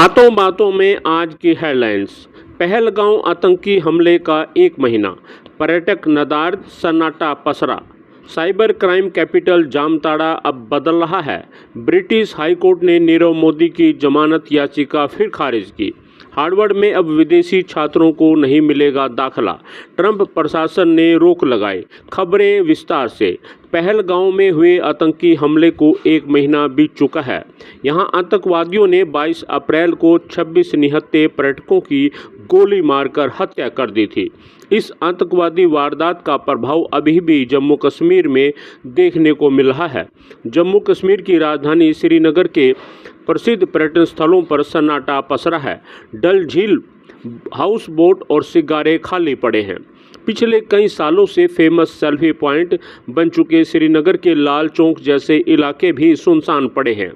बातों बातों में आज की हेडलाइंस। पहलगांव आतंकी हमले का 1 महीना, पर्यटक नदार्द सन्नाटा पसरा। साइबर क्राइम कैपिटल जामताड़ा अब बदल रहा है। ब्रिटिश हाईकोर्ट ने नीरव मोदी की जमानत याचिका फिर खारिज की। हार्वर्ड में अब विदेशी छात्रों को नहीं मिलेगा दाखिला, ट्रंप प्रशासन ने रोक लगाई। खबरें विस्तार से। पहलगांव में हुए आतंकी हमले को 1 महीना बीत चुका है। यहां आतंकवादियों ने 22 अप्रैल को 26 निहत्थे पर्यटकों की गोली मारकर हत्या कर दी थी। इस आतंकवादी वारदात का प्रभाव अभी भी जम्मू कश्मीर में देखने को मिल रहा है। जम्मू कश्मीर की राजधानी श्रीनगर के प्रसिद्ध पर्यटन स्थलों पर सन्नाटा पसरा है। डल झील, हाउस बोट और सिगारे खाली पड़े हैं। पिछले कई सालों से फेमस सेल्फी पॉइंट बन चुके श्रीनगर के लाल चौक जैसे इलाके भी सुनसान पड़े हैं।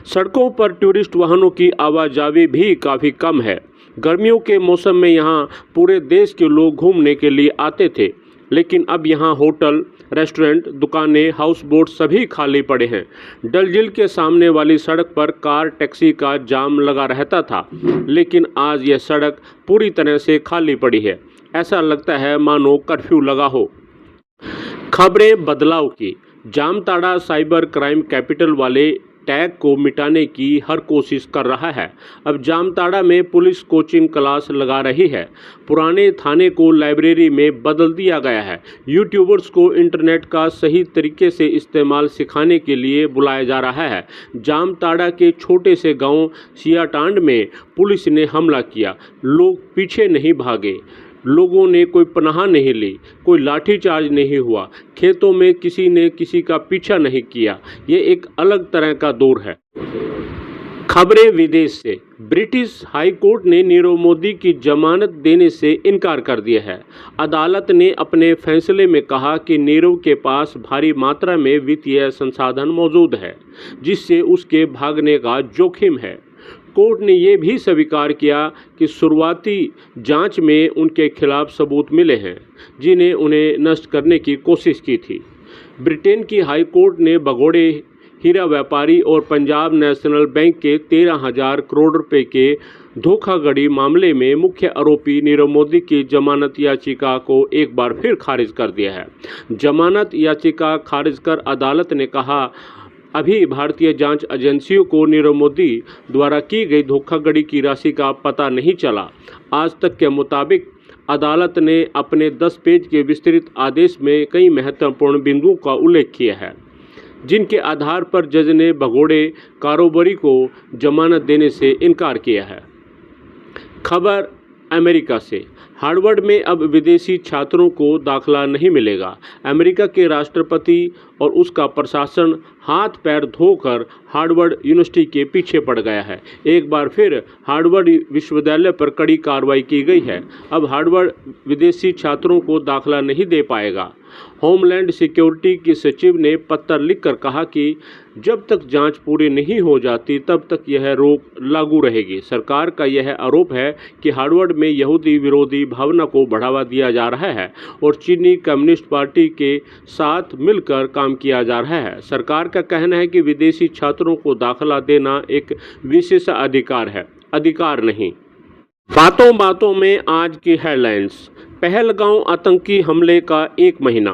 सड़कों पर टूरिस्ट वाहनों की आवाजाही भी काफ़ी कम है। गर्मियों के मौसम में यहाँ पूरे देश के लोग घूमने के लिए आते थे, लेकिन अब यहाँ होटल, रेस्टोरेंट, दुकानें, हाउस बोट सभी खाली पड़े हैं। डल झील के सामने वाली सड़क पर कार, टैक्सी का जाम लगा रहता था, लेकिन आज यह सड़क पूरी तरह से खाली पड़ी है। ऐसा लगता है मानो कर्फ्यू लगा हो। खबरें बदलाव की। जामताड़ा साइबर क्राइम कैपिटल वाले टैग को मिटाने की हर कोशिश कर रहा है। अब जामताड़ा में पुलिस कोचिंग क्लास लगा रही है। पुराने थाने को लाइब्रेरी में बदल दिया गया है। यूट्यूबर्स को इंटरनेट का सही तरीके से इस्तेमाल सिखाने के लिए बुलाया जा रहा है। जामताड़ा के छोटे से गांव सियाटांड में पुलिस ने हमला किया। लोग पीछे नहीं भागे, लोगों ने कोई पनाह नहीं ली, कोई लाठीचार्ज नहीं हुआ, खेतों में किसी ने किसी का पीछा नहीं किया। ये एक अलग तरह का दौर है। खबरें विदेश से। ब्रिटिश हाई कोर्ट ने नीरव मोदी की जमानत देने से इनकार कर दिया है। अदालत ने अपने फैसले में कहा कि नीरव के पास भारी मात्रा में वित्तीय संसाधन मौजूद है, जिससे उसके भागने का जोखिम है। कोर्ट ने यह भी स्वीकार किया कि शुरुआती जांच में उनके खिलाफ सबूत मिले हैं, जिन्हें उन्हें नष्ट करने की कोशिश की थी। ब्रिटेन की हाई कोर्ट ने भगोड़े हीरा व्यापारी और पंजाब नेशनल बैंक के 13,000 करोड़ रुपए के धोखाधड़ी मामले में मुख्य आरोपी नीरव मोदी की जमानत याचिका को एक बार फिर खारिज कर दिया है। जमानत याचिका खारिज कर अदालत ने कहा, अभी भारतीय जांच एजेंसियों को नीरव मोदी द्वारा की गई धोखाधड़ी की राशि का पता नहीं चला। आज तक के मुताबिक अदालत ने अपने 10 पेज के विस्तृत आदेश में कई महत्वपूर्ण बिंदुओं का उल्लेख किया है, जिनके आधार पर जज ने भगोड़े कारोबारी को जमानत देने से इनकार किया है। खबर अमेरिका से। हार्वर्ड में अब विदेशी छात्रों को दाखिला नहीं मिलेगा। अमेरिका के राष्ट्रपति और उसका प्रशासन हाथ पैर धोकर हार्वर्ड यूनिवर्सिटी के पीछे पड़ गया है। एक बार फिर हार्वर्ड विश्वविद्यालय पर कड़ी कार्रवाई की गई है। अब हार्वर्ड विदेशी छात्रों को दाखिला नहीं दे पाएगा। होमलैंड सिक्योरिटी की सचिव ने पत्र लिखकर कहा कि जब तक जांच पूरी नहीं हो जाती तब तक यह रोक लागू रहेगी। सरकार का यह आरोप है कि हार्वर्ड में यहूदी विरोधी भावना को बढ़ावा दिया जा रहा है और चीनी कम्युनिस्ट पार्टी के साथ मिलकर काम किया जा रहा है। सरकार का कहना है कि विदेशी छात्रों को दाखिला देना एक विशेष अधिकार है, अधिकार नहीं। बातों बातों में आज की हेडलाइंस। पहलगांव आतंकी हमले का 1 महीना,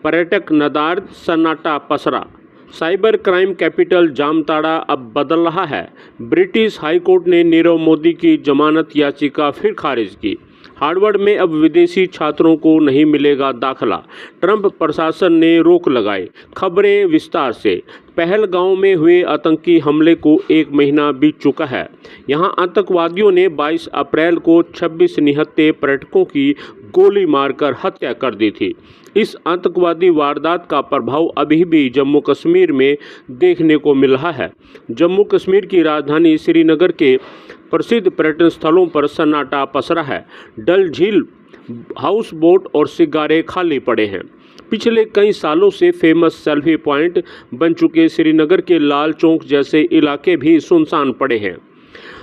पर्यटक नदार्द सन्नाटा पसरा। साइबर क्राइम कैपिटल जामताड़ा अब बदल रहा है। ब्रिटिश हाईकोर्ट ने नीरव मोदी की जमानत याचिका फिर खारिज की। हार्वर्ड में अब विदेशी छात्रों को नहीं मिलेगा दाखिला, ट्रंप प्रशासन ने रोक लगाई। खबरें विस्तार से। पहलगांव में हुए आतंकी हमले को 1 महीना बीत चुका है। यहां आतंकवादियों ने 22 अप्रैल को 26 निहत्थे पर्यटकों की गोली मारकर हत्या कर दी थी। इस आतंकवादी वारदात का प्रभाव अभी भी जम्मू कश्मीर में देखने को मिल रहा है। जम्मू कश्मीर की राजधानी श्रीनगर के प्रसिद्ध पर्यटन स्थलों पर सन्नाटा पसरा है। डल झील, हाउस बोट और सिगारे खाली पड़े हैं। पिछले कई सालों से फेमस सेल्फी पॉइंट बन चुके श्रीनगर के लाल चौक जैसे इलाके भी सुनसान पड़े हैं।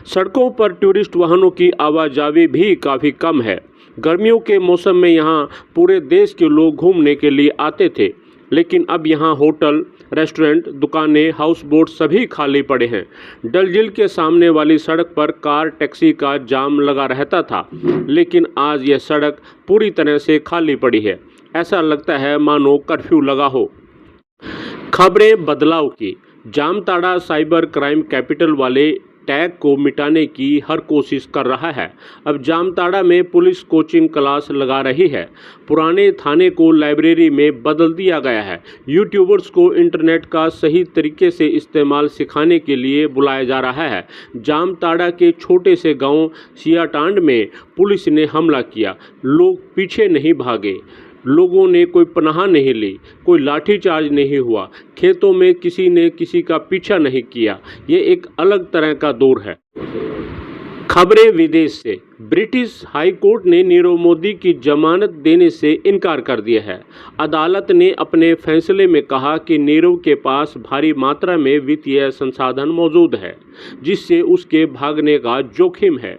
सड़कों पर टूरिस्ट वाहनों की आवाजाही भी काफ़ी कम है। गर्मियों के मौसम में यहाँ पूरे देश के लोग घूमने के लिए आते थे, लेकिन अब यहाँ होटल, रेस्टोरेंट, दुकानें, हाउस बोट सभी खाली पड़े हैं। डल झील के सामने वाली सड़क पर कार टैक्सी का जाम लगा रहता था, लेकिन आज यह सड़क पूरी तरह से खाली पड़ी है। ऐसा लगता है मानो कर्फ्यू लगा हो। खबरें बदलाव की। जामताड़ा साइबर क्राइम कैपिटल वाले टैग को मिटाने की हर कोशिश कर रहा है। अब जामताड़ा में पुलिस कोचिंग क्लास लगा रही है। पुराने थाने को लाइब्रेरी में बदल दिया गया है। यूट्यूबर्स को इंटरनेट का सही तरीके से इस्तेमाल सिखाने के लिए बुलाया जा रहा है। जामताड़ा के छोटे से गांव सियाटांड में पुलिस ने हमला किया। लोग पीछे नहीं भागे, लोगों ने कोई पनाह नहीं ली, कोई लाठीचार्ज नहीं हुआ, खेतों में किसी ने किसी का पीछा नहीं किया। ये एक अलग तरह का दौर है। खबरें विदेश से। ब्रिटिश हाई कोर्ट ने नीरव मोदी की जमानत देने से इनकार कर दिया है। अदालत ने अपने फैसले में कहा कि नीरव के पास भारी मात्रा में वित्तीय संसाधन मौजूद है, जिससे उसके भागने का जोखिम है।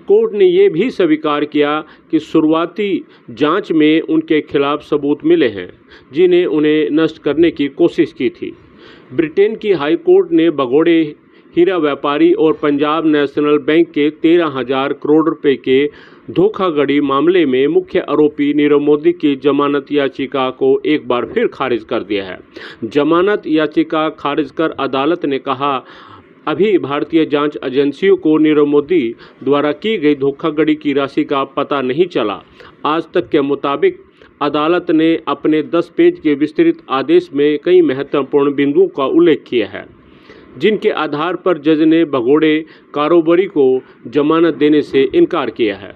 कोर्ट ने यह भी स्वीकार किया कि शुरुआती जांच में उनके खिलाफ सबूत मिले हैं, जिन्हें उन्हें नष्ट करने की कोशिश की थी। ब्रिटेन की हाई कोर्ट ने भगोड़े हीरा व्यापारी और पंजाब नेशनल बैंक के 13,000 करोड़ रुपए के धोखाधड़ी मामले में मुख्य आरोपी नीरव मोदी की जमानत याचिका को एक बार फिर खारिज कर दिया है। जमानत याचिका खारिज कर अदालत ने कहा, अभी भारतीय जांच एजेंसियों को नीरव मोदी द्वारा की गई धोखाधड़ी की राशि का पता नहीं चला। आज तक के मुताबिक अदालत ने अपने 10 पेज के विस्तृत आदेश में कई महत्वपूर्ण बिंदुओं का उल्लेख किया है, जिनके आधार पर जज ने भगोड़े कारोबारी को जमानत देने से इनकार किया है।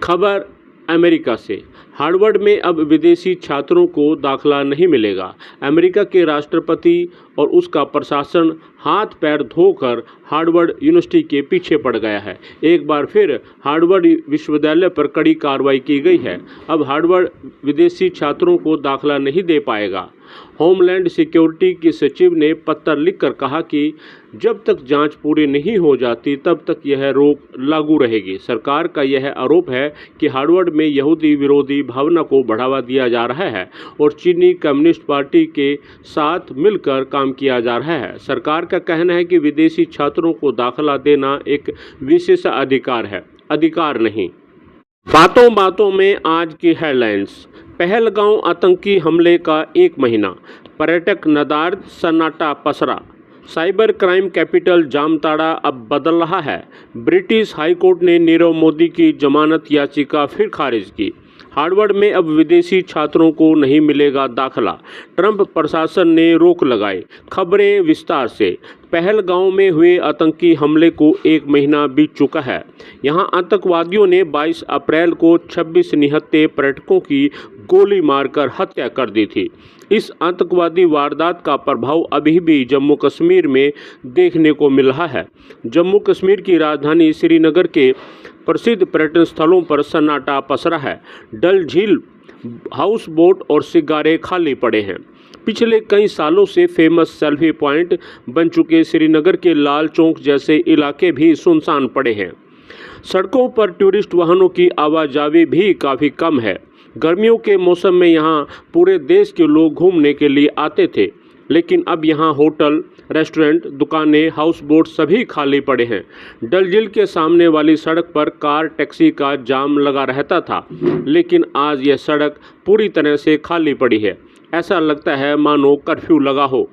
खबर अमेरिका से। हार्वर्ड में अब विदेशी छात्रों को दाखिला नहीं मिलेगा। अमेरिका के राष्ट्रपति और उसका प्रशासन हाथ पैर धोकर हार्वर्ड यूनिवर्सिटी के पीछे पड़ गया है। एक बार फिर हार्वर्ड विश्वविद्यालय पर कड़ी कार्रवाई की गई है। अब हार्वर्ड विदेशी छात्रों को दाखिला नहीं दे पाएगा। होमलैंड सिक्योरिटी की सचिव ने पत्र लिखकर कहा कि जब तक जांच पूरी नहीं हो जाती तब तक यह रोक लागू रहेगी। सरकार का यह आरोप है कि हार्वर्ड में यहूदी विरोधी भावना को बढ़ावा दिया जा रहा है और चीनी कम्युनिस्ट पार्टी के साथ मिलकर काम किया जा रहा है। सरकार का कहना है कि विदेशी छात्रों को दाखिला देना एक विशेष अधिकार है, अधिकार नहीं। बातों बातों में आज की हेडलाइंस। पहलगांव आतंकी हमले का 1 महीना, पर्यटक नदार्द सन्नाटा पसरा। साइबर क्राइम कैपिटल जामताड़ा अब बदल रहा है। ब्रिटिश हाईकोर्ट ने नीरव मोदी की जमानत याचिका फिर खारिज की। हार्वर्ड में अब विदेशी छात्रों को नहीं मिलेगा दाखिला। ट्रंप प्रशासन ने रोक लगाई। खबरें विस्तार से। पहलगांव में हुए आतंकी हमले को 1 महीना बीत चुका है। यहां आतंकवादियों ने 22 अप्रैल को 26 निहत्थे पर्यटकों की गोली मारकर हत्या कर दी थी। इस आतंकवादी वारदात का प्रभाव अभी भी जम्मू कश्मीर में देखने को मिल रहा है। जम्मू कश्मीर की राजधानी श्रीनगर के प्रसिद्ध पर्यटन स्थलों पर सन्नाटा पसरा है। डल झील, हाउस बोट और सिगारे खाली पड़े हैं। पिछले कई सालों से फेमस सेल्फी पॉइंट बन चुके श्रीनगर के लाल चौक जैसे इलाके भी सुनसान पड़े हैं। सड़कों पर टूरिस्ट वाहनों की आवाजाही भी काफ़ी कम है। गर्मियों के मौसम में यहाँ पूरे देश के लोग घूमने के लिए आते थे, लेकिन अब यहाँ होटल, रेस्टोरेंट, दुकानें, हाउस बोट सभी खाली पड़े हैं। डल झील के सामने वाली सड़क पर कार टैक्सी का जाम लगा रहता था, लेकिन आज यह सड़क पूरी तरह से खाली पड़ी है। ऐसा लगता है मानो कर्फ्यू लगा हो।